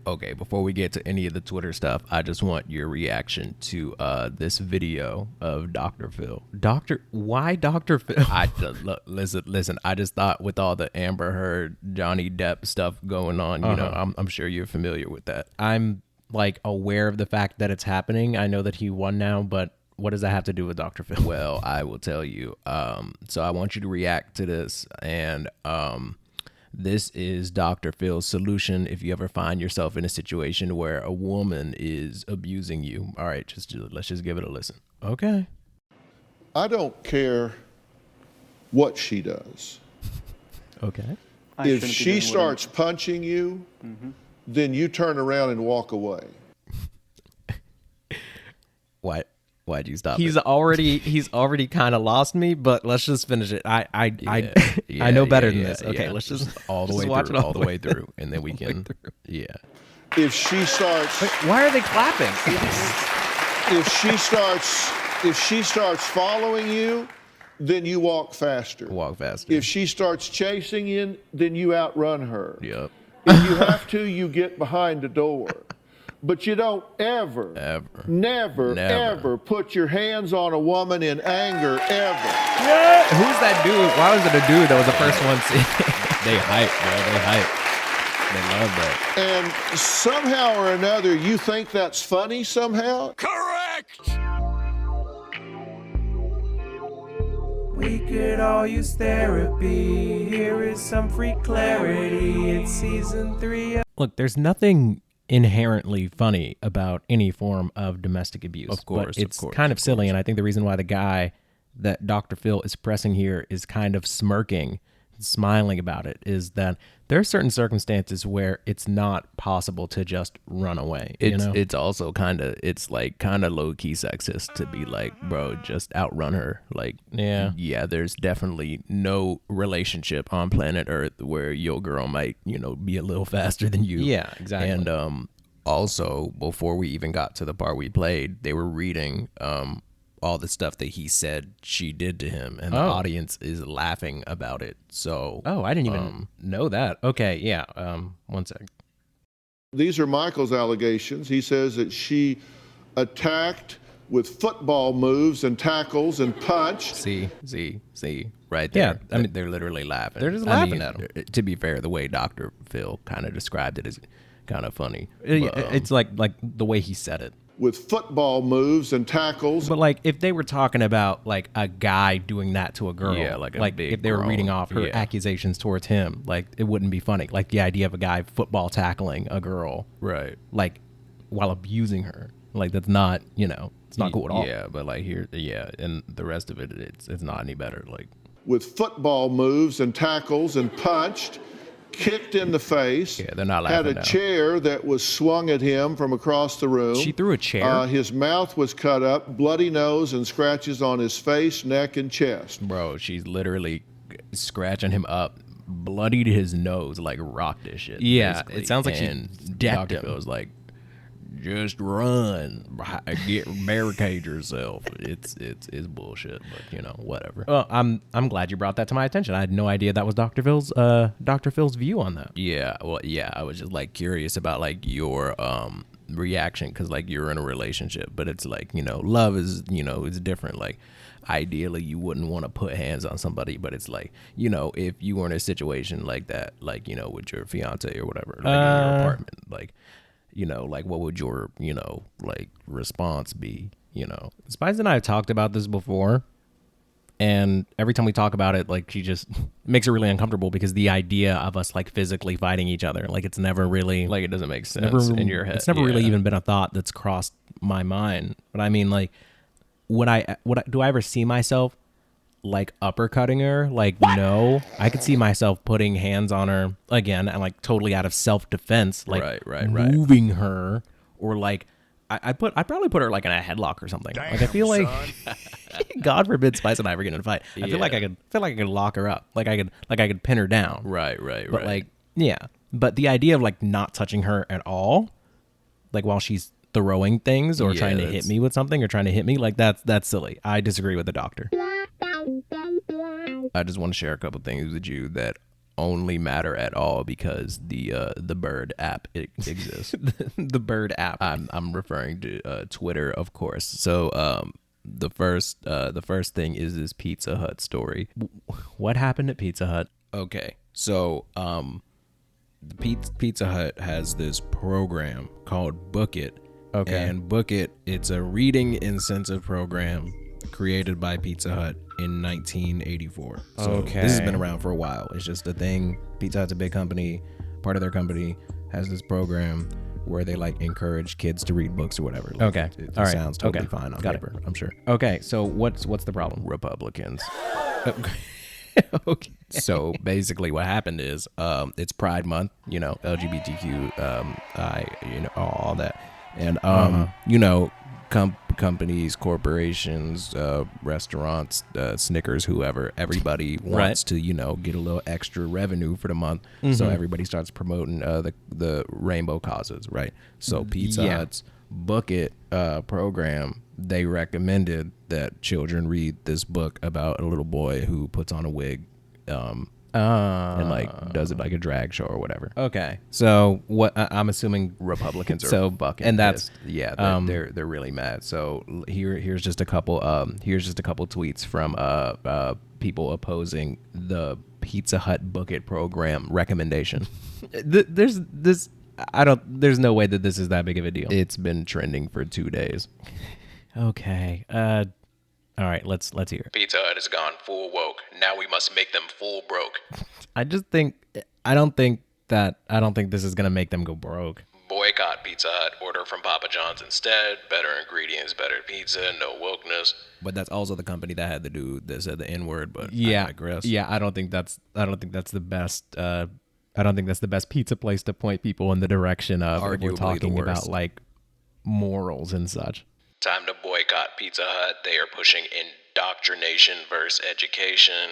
Okay, before we get to any of the Twitter stuff, I just want your reaction to this video of Dr. Phil. Why Dr. Phil? Look, listen. I just thought with all the Amber Heard, Johnny Depp stuff going on, you know, I'm sure you're familiar with that. I'm like aware of the fact that it's happening. I know that he won now, but what does that have to do with Dr. Phil? Well, I will tell you. So I want you to react to this, and this is Dr. Phil's solution if you ever find yourself in a situation where a woman is abusing you. All right, let's just give it a listen. Okay. I don't care what she does. Okay. If she starts punching you, then you turn around and walk away. Why'd you stop? He's already kind of lost me, but let's just finish it. I know better than this. Okay, let's just all the way through, all the way through, and then we can. Yeah. If she starts, why are they clapping? if she starts following you, then you walk faster. Walk faster. If she starts chasing you, then you outrun her. Yep. If you have to, you get behind the door. But you don't never put your hands on a woman in anger, ever. Yeah. Who's that dude? Why was it a dude that was the first one? They hype, bro. They hype. They love that. And somehow or another, you think that's funny somehow? Correct! We could all use therapy. Here is some free clarity. It's season 3. Look, there's nothing inherently funny about any form of domestic abuse. Of course, but it's kind of silly, and I think the reason why the guy that Dr. Phil is pressing here is kind of smirking, smiling about it, is that there are certain circumstances where it's not possible to just run away. It's also kind of low key sexist to be like, bro, just outrun her. Like, yeah, there's definitely no relationship on planet Earth where your girl might, be a little faster than you. Yeah, exactly. And also, before we even got to the part we played, they were reading all the stuff that he said she did to him, and the audience is laughing about it. So I didn't even know that. Okay, yeah. One sec. These are Michael's allegations. He says that she attacked with football moves and tackles and punched. See, right there. Yeah, I mean, they're literally laughing. They're just laughing at him. To be fair, the way Dr. Phil kind of described it is kind of funny. It's like the way he said it. With football moves and tackles. But like if they were talking about like a guy doing that to a girl, like if they were reading off her accusations towards him, like it wouldn't be funny. Like the idea of a guy football tackling a girl, right? Like while abusing her, like that's not, it's not cool at all. Yeah, but like here, and the rest of it, it's not any better. Like with football moves and tackles and punched, kicked in the face. Yeah, they're not laughing. Had a chair that was swung at him from across the room. She threw a chair? His mouth was cut up, bloody nose, and scratches on his face, neck, and chest. Bro, she's literally scratching him up, bloodied his nose, like rocked this shit. Yeah, basically. it sounds like and she decked him. Dr. Phil's like, just run, barricade yourself. It's bullshit, but whatever. Well, I'm glad you brought that to my attention. I had no idea that was Dr. Phil's view on that. Yeah, well, yeah, I was just like curious about like your reaction, because like you're in a relationship, but it's like love is is different. Like ideally you wouldn't want to put hands on somebody, but it's like if you were in a situation like that, like with your fiance or whatever, like in your apartment, like. Like what would your, like response be, Spice and I have talked about this before, and every time we talk about it, like she just makes it really uncomfortable because the idea of us like physically fighting each other, like it's never really, like it doesn't make sense in your head. It's never really even been a thought that's crossed my mind. But I mean, like, do I ever see myself like uppercutting her? Like, no. I could see myself putting hands on her again and like totally out of self-defense, like moving her, or like I'd probably put her like in a headlock or something. Damn, like I feel like God forbid Spice and I ever get in a fight. I feel like I could lock her up. Like I could pin her down. Right. But like, yeah. But the idea of like not touching her at all, like while she's throwing things or trying to hit me with something or trying to hit me, like that's silly. I disagree with the doctor. I just want to share a couple things with you that only matter at all because the Bird app exists. The Bird app. I'm referring to Twitter, of course. So the first thing is this Pizza Hut story. What happened at Pizza Hut? Okay, so the Pizza Hut has this program called Book It. Okay. And Book It, it's a reading incentive program created by Pizza Hut in 1984. So Okay. this has been around for a while. It's just a thing. Pizza Hut's a big company. Part of their company has this program where they like encourage kids to read books or whatever. Like, Okay. It All right. sounds totally Okay. fine on Got it. paper, I'm sure. Okay, so what's the problem? Republicans. Okay. So basically what happened is it's Pride Month, you know, LGBTQ, all that. And, you know, companies, corporations, restaurants, Snickers, whoever, everybody wants to, you know, get a little extra revenue for the month. So everybody starts promoting the rainbow causes, right? So Pizza Hut's Book It program, they recommended that children read this book about a little boy who puts on a wig and like does it like a drag show or whatever. Okay. So what I'm assuming Republicans are so fucking and that's pissed. Yeah, they're really mad. So here's just a couple tweets from people opposing the Pizza Hut Book It program recommendation. there's no way that this is that big of a deal. It's been trending for 2 days. Okay. All right, let's hear it. Pizza Hut has gone full woke. Now we must make them full broke. I don't think this is gonna make them go broke. Boycott Pizza Hut. Order from Papa John's instead. Better ingredients, better pizza, no wokeness. But that's also the company that had the dude that said the N-word. But Yeah, I digress. yeah. I don't think that's the best. I don't think that's the best pizza place to point people in the direction of. If we're Arguably the talking worst. about like morals and such. Time to boycott Pizza Hut. They are pushing indoctrination versus education.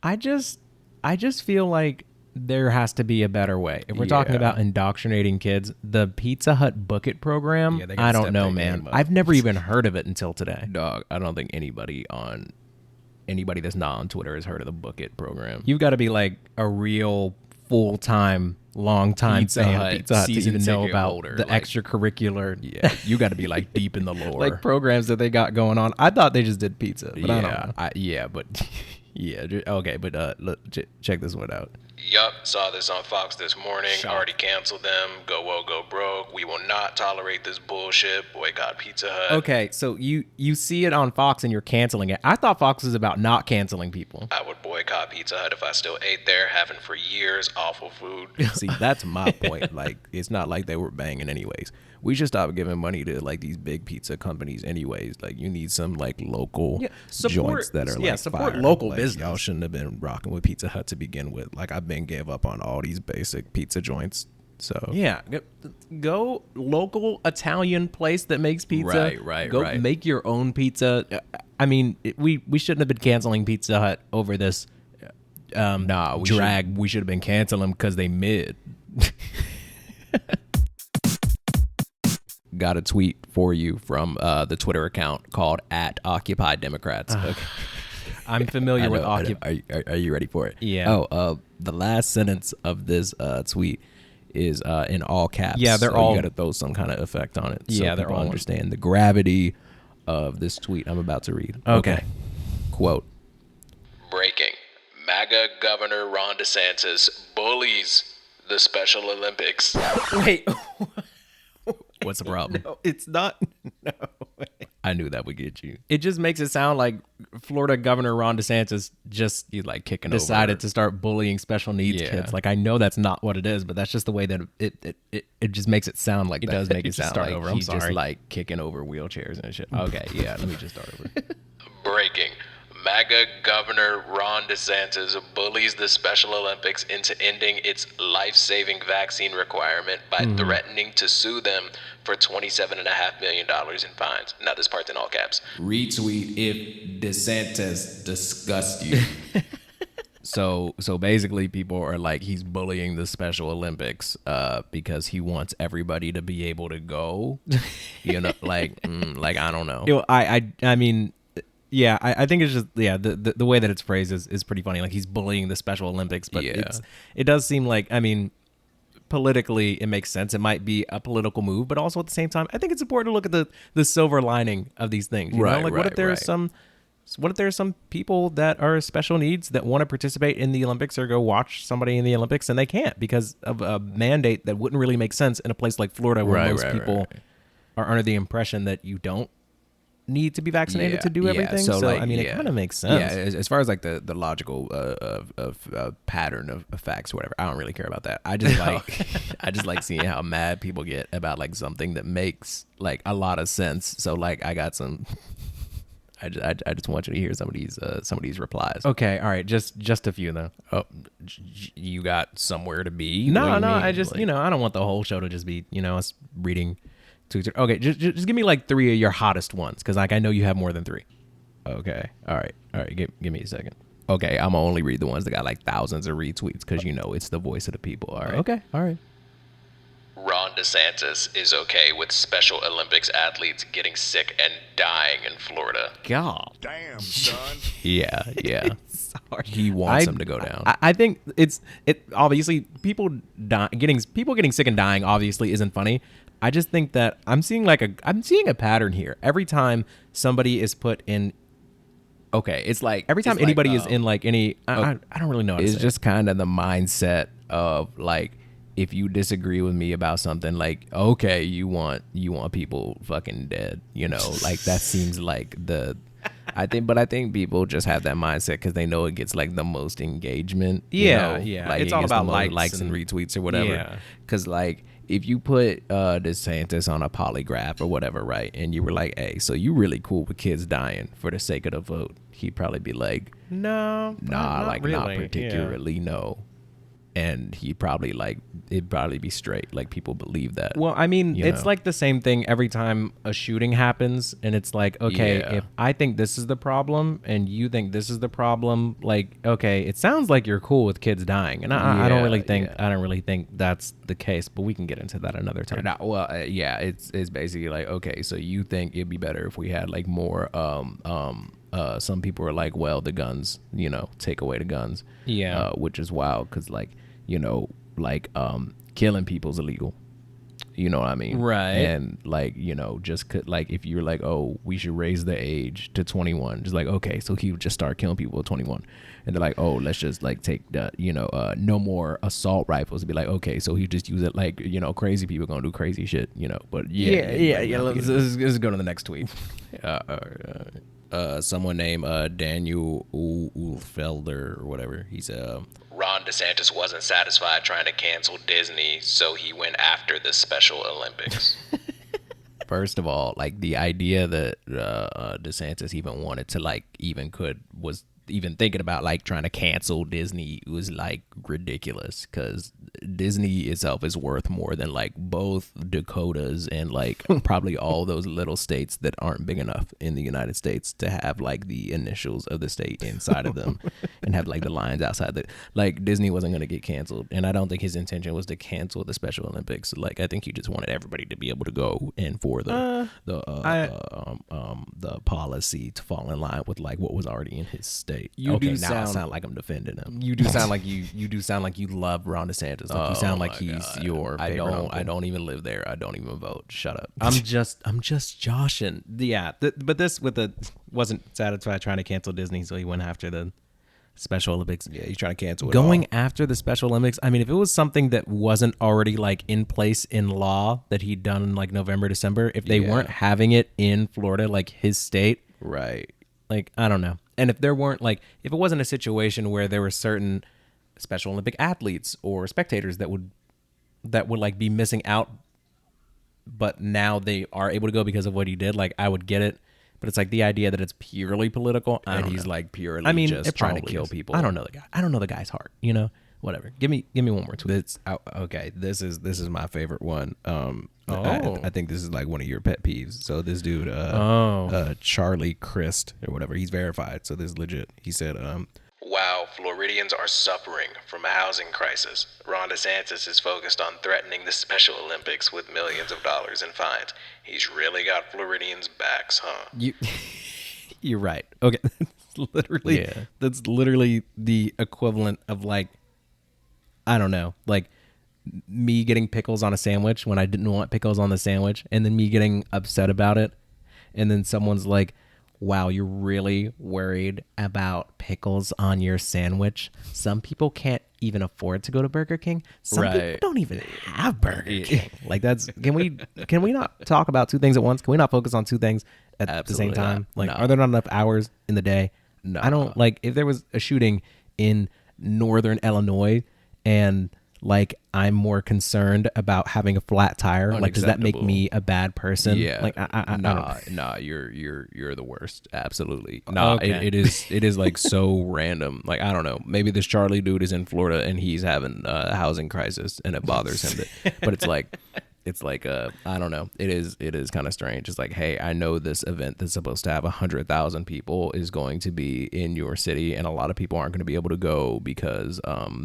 I just feel like there has to be a better way. If we're talking Yeah. about indoctrinating kids, the Pizza Hut Book It program, Yeah, they gotta I don't step know, their man. game up. I've never even heard of it until today. Dog, I don't think anybody that's not on Twitter has heard of the Book It program. You've got to be like a real full-time, long-time Pizza fan Hut of Pizza Hut to season even know ticket about holder, the like- extracurricular Yeah, you got to be like deep in the lore. like programs that they got going on. I thought they just did pizza, but I don't know. Okay, but look, check this one out. Yup, saw this on Fox this morning. Already canceled them. Go woke, go broke. We will not tolerate this bullshit. Boycott Pizza Hut. Okay, so you see it on Fox and you're canceling it. I thought Fox was about not canceling people. I would boycott Pizza Hut if I still ate there. Haven't for years. Awful food. See, that's my point. Like, it's not like they were banging anyways. We should stop giving money to like these big pizza companies anyways. Like, you need some like local joints that are like support fire. local Like, business. Y'all shouldn't have been rocking with Pizza Hut to begin with. Like, I've been gave up on all these basic pizza joints. So Yeah, go local Italian place that makes pizza. Right, Go right. make your own pizza. I mean, we shouldn't have been canceling Pizza Hut over this. we drag. We should have been canceling because they mid. got a tweet for you from the Twitter account called @OccupyDemocrats. Okay. I'm familiar with Occupy. Are you ready for it? Yeah. The last sentence of this tweet is in all caps. Yeah, they're so all- You got to throw some kind of effect on it. So Yeah, they're people all- understand the gravity of this tweet I'm about to read. Okay. Quote. Breaking. MAGA Governor Ron DeSantis bullies the Special Olympics. Wait, What's the problem? no, it's not. No. I knew that would get you. It just makes it sound like Florida Governor Ron DeSantis just You like kicking decided over. to start bullying special needs Yeah. kids. Like, I know that's not what it is, but that's just the way that it just makes it sound like It that. does make it Just sound start like over. I'm he's just sorry. like kicking over wheelchairs and shit. Okay, yeah, let me just start over. Breaking. MAGA Governor Ron DeSantis bullies the Special Olympics into ending its life-saving vaccine requirement by threatening to sue them for $27.5 million in fines. Now this part's in all caps. Retweet if DeSantis disgusts you. So basically people are like, he's bullying the Special Olympics because he wants everybody to be able to go. You know, like I don't know. You know, I mean, Yeah, I think it's just the way that it's phrased is pretty funny. Like he's bullying the Special Olympics, but it does seem like, I mean, politically it makes sense. It might be a political move, but also at the same time, I think it's important to look at the silver lining of these things. You know? Like what if there's some people that are special needs that want to participate in the Olympics or go watch somebody in the Olympics and they can't because of a mandate that wouldn't really make sense in a place like Florida where most people are under the impression that you don't need to be vaccinated to do everything. So like, I mean, it kind of makes sense. Yeah, as far as like the logical pattern of facts, or whatever, I don't really care about that. I just like I just like seeing how mad people get about like something that makes like a lot of sense. So like I got some. I just want you to hear some of these replies. Okay, all right, just a few though. Oh, you got somewhere to be? No, I just like, I don't want the whole show to just be us reading. Okay, just give me like 3 of your hottest ones, because like I know you have more than 3. Okay, all right. Give me a second. Okay, I'm gonna only read the ones that got like thousands of retweets, because it's the voice of the people. All right. Okay, all right. Ron DeSantis is okay with Special Olympics athletes getting sick and dying in Florida. God damn, son. Yeah. Sorry. He wants them to go down. I think it obviously people getting sick and dying obviously isn't funny. I just think that I'm seeing a pattern here. Every time somebody is put in, it's like every time anybody is in like any, I don't really know. It's just kind of the mindset of like, if you disagree with me about something, like, okay, you want people fucking dead, like that seems like I think people just have that mindset because they know it gets like the most engagement. Yeah. Like it's all about likes and retweets or whatever. Yeah. Because like if you put DeSantis on a polygraph or whatever, right, and you were like, hey, so you really cool with kids dying for the sake of the vote, he'd probably be like, nah, like really. not particularly, no. And he'd probably it'd probably be straight. Like people believe that. Well, I mean, it's like the same thing every time a shooting happens, and it's like, okay, if I think this is the problem and you think this is the problem, like, okay, it sounds like you're cool with kids dying, and I don't really think that's the case. But we can get into that another time. It's basically like, okay, so you think it'd be better if we had like more some people are like, well, the guns, take away the guns. Yeah. Which is wild because killing people's illegal. You know what I mean? Right. And if you're like, oh, we should raise the age to 21, just like, okay, so he would just start killing people at 21. And they're like, oh, let's just like take the, no more assault rifles. Be like, okay, so he just use it like, crazy people gonna do crazy shit, but Let's go to the next tweet. Someone named Daniel Ulfelder or whatever. He said, Ron DeSantis wasn't satisfied trying to cancel Disney, so he went after the Special Olympics. First of all, like the idea that DeSantis even wanted to was even thinking about like trying to cancel Disney was like ridiculous, because Disney itself is worth more than like both Dakotas and like probably all those little states that aren't big enough in the United States to have like the initials of the state inside of them and have like the lines outside that. Like Disney wasn't going to get canceled, and I don't think his intention was to cancel the Special Olympics. Like I think he just wanted everybody to be able to go and for the policy to fall in line with like what was already in his state. I sound like I'm defending him. You do sound like you love Ron DeSantis. Like you sound like he's your favorite uncle. I don't even live there. I don't even vote. Shut up. I'm just joshing. Yeah, but this wasn't satisfied trying to cancel Disney, so he went after the Special Olympics. Yeah, he's trying to cancel it. Going after the Special Olympics. I mean, if it was something that wasn't already like in place in law that he'd done in like November, December, if they weren't having it in Florida, like his state, right? Like I don't know. And if there weren't if it wasn't a situation where there were certain Special Olympic athletes or spectators that would like be missing out, but now they are able to go because of what he did, like I would get it. But it's like the idea that it's purely political, and he's like purely just trying to kill people. I don't know the guy. I don't know the guy's heart. Whatever. Give me one more tweet. Okay. This is my favorite one. I think this is like one of your pet peeves. So this dude, Charlie Christ or whatever, he's verified. So this is legit. He said, wow, Floridians are suffering from a housing crisis. Ron DeSantis is focused on threatening the Special Olympics with millions of dollars in fines. He's really got Floridians' backs, huh? You're right. Okay. That's literally the equivalent of like, I don't know, like me getting pickles on a sandwich when I didn't want pickles on the sandwich, and then me getting upset about it. And then someone's like, wow, you're really worried about pickles on your sandwich. Some people can't even afford to go to Burger King. Some people don't even have Burger King. Like can we not talk about two things at once? Can we not focus on two things at the same time? Like, are there not enough hours in the day? No. I don't, like, if there was a shooting in northern Illinois and like I'm more concerned about having a flat tire, like, does that make me a bad person? Yeah. Like, nah, you're the worst. Absolutely. Nah, okay. it is like so random. Like, I don't know. Maybe this Charlie dude is in Florida and he's having a housing crisis and it bothers him. But it's like I don't know. It is kind of strange. It's like, hey, I know this event that's supposed to have 100,000 people is going to be in your city, and a lot of people aren't going to be able to go because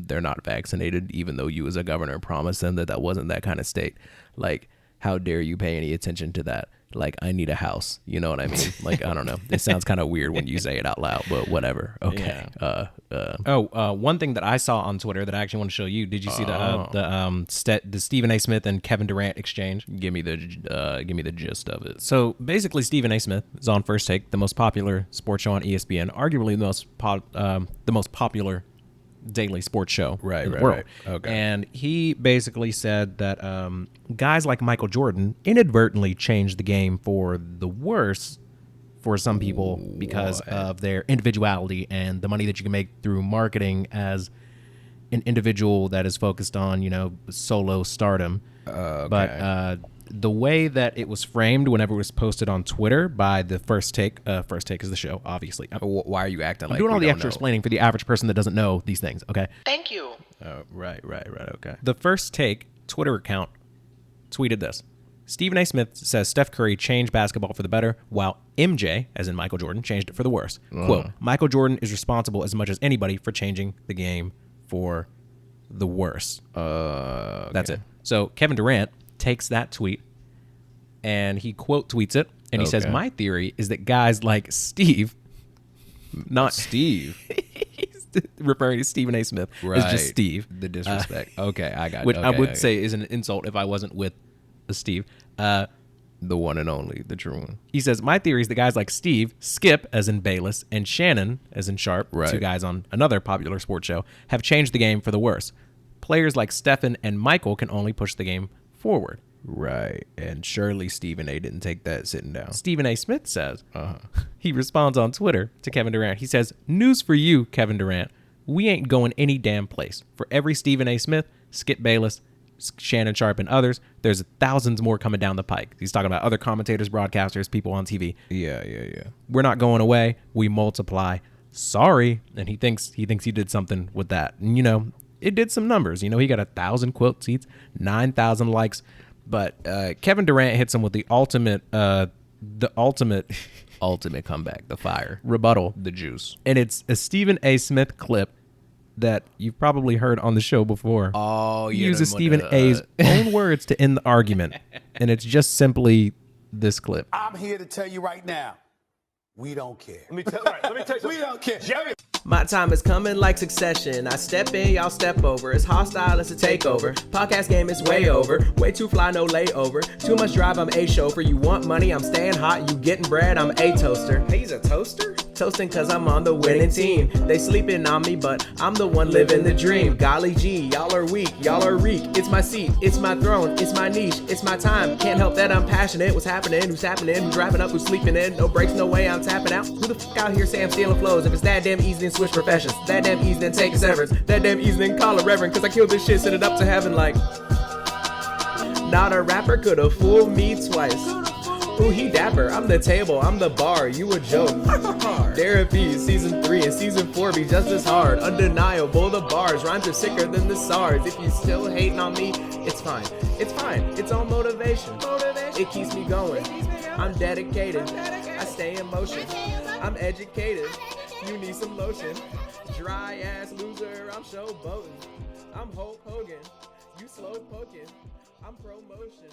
they're not vaccinated, even though you as a governor promised them that wasn't that kind of state. Like, how dare you pay any attention to that? Like, I need a house. You know what I mean? Like, I don't know. It sounds kind of weird when you say it out loud, but whatever. Okay. Yeah. One thing that I saw on Twitter that I actually want to show you. Did you see the Stephen A. Smith and Kevin Durant exchange? Give me the gist of it. So basically, Stephen A. Smith is on First Take, the most popular sports show on ESPN, arguably the most popular daily sports show in the world. Right. Okay. And he basically said that guys like Michael Jordan inadvertently changed the game for the worse for some people because of their individuality and the money that you can make through marketing as an individual that is focused on, solo stardom. But the way that it was framed whenever it was posted on Twitter by the First Take is the show, obviously. Why are you acting like I'm doing all the extra explaining for the average person that doesn't know these things, okay? Thank you. Right, okay. The First Take Twitter account tweeted this. Stephen A. Smith says Steph Curry changed basketball for the better, while MJ, as in Michael Jordan, changed it for the worse. Quote, Michael Jordan is responsible as much as anybody for changing the game for the worse. Okay. That's it. So Kevin Durant takes that tweet and he quote tweets it, and he says, my theory is that guys like Steve, not Steve, he's referring to Stephen A. Smith as just Steve. The disrespect. Okay, I got it. Which I would say is an insult if I wasn't with Steve. The one and only, the true one. He says, my theory is that guys like Steve, Skip, as in Bayless, and Shannon, as in Sharp, two guys on another popular sports show, have changed the game for the worse. Players like Stephen and Michael can only push the game forward. Right. And surely Stephen A. didn't take that sitting down. Stephen A. Smith says, he responds on Twitter to Kevin Durant. He says, news for you, Kevin Durant. We ain't going any damn place. For every Stephen A. Smith, Skip Bayless, Shannon Sharp, and others, there's thousands more coming down the pike. He's talking about other commentators, broadcasters, people on TV. Yeah. We're not going away. We multiply. Sorry. And he thinks he did something with that. And, it did some numbers. He got 1,000 quote tweets, 9,000 likes. But Kevin Durant hits him with the ultimate comeback, the fire, rebuttal, the juice. And it's a Stephen A. Smith clip that you've probably heard on the show before. Oh, he uses Stephen A.'s own words to end the argument. And it's just simply this clip. I'm here to tell you right now, we don't care. Let me tell you, we don't care. My time is coming like succession. I step in, y'all step over. It's hostile, it's a takeover. Podcast game is way over. Way too fly, no layover. Too much drive, I'm a chauffeur. You want money, I'm staying hot. You getting bread, I'm a toaster. He's a toaster? Toasting cause I'm on the winning team. They sleeping on me, but I'm the one living the dream. Golly gee, y'all are weak, y'all are weak. It's my seat, it's my throne, it's my niche, it's my time. Can't help that I'm passionate. What's happening? Who's happening? Who's wrapping up? Who's sleeping in? No breaks, no way, I'm tapping out. Who the fuck out here say I'm stealing flows? If it's that damn easy, then switch professions. That damn easy, then take a severance. That damn easy, then call a reverend. Cause I killed this shit, send it up to heaven like. Not a rapper could've fooled me twice. Ooh, he dapper, I'm the table, I'm the bar, you a joke. Derapy, season 3 and season 4 be just as hard. Undeniable, the bars, rhymes are sicker than the SARS. If you still hating on me, it's fine, it's all motivation. It keeps me going, I'm dedicated, I stay in motion. I'm educated, you need some lotion. Dry ass loser, I'm showboating. I'm Hulk Hogan, you slow poking. I'm promotion.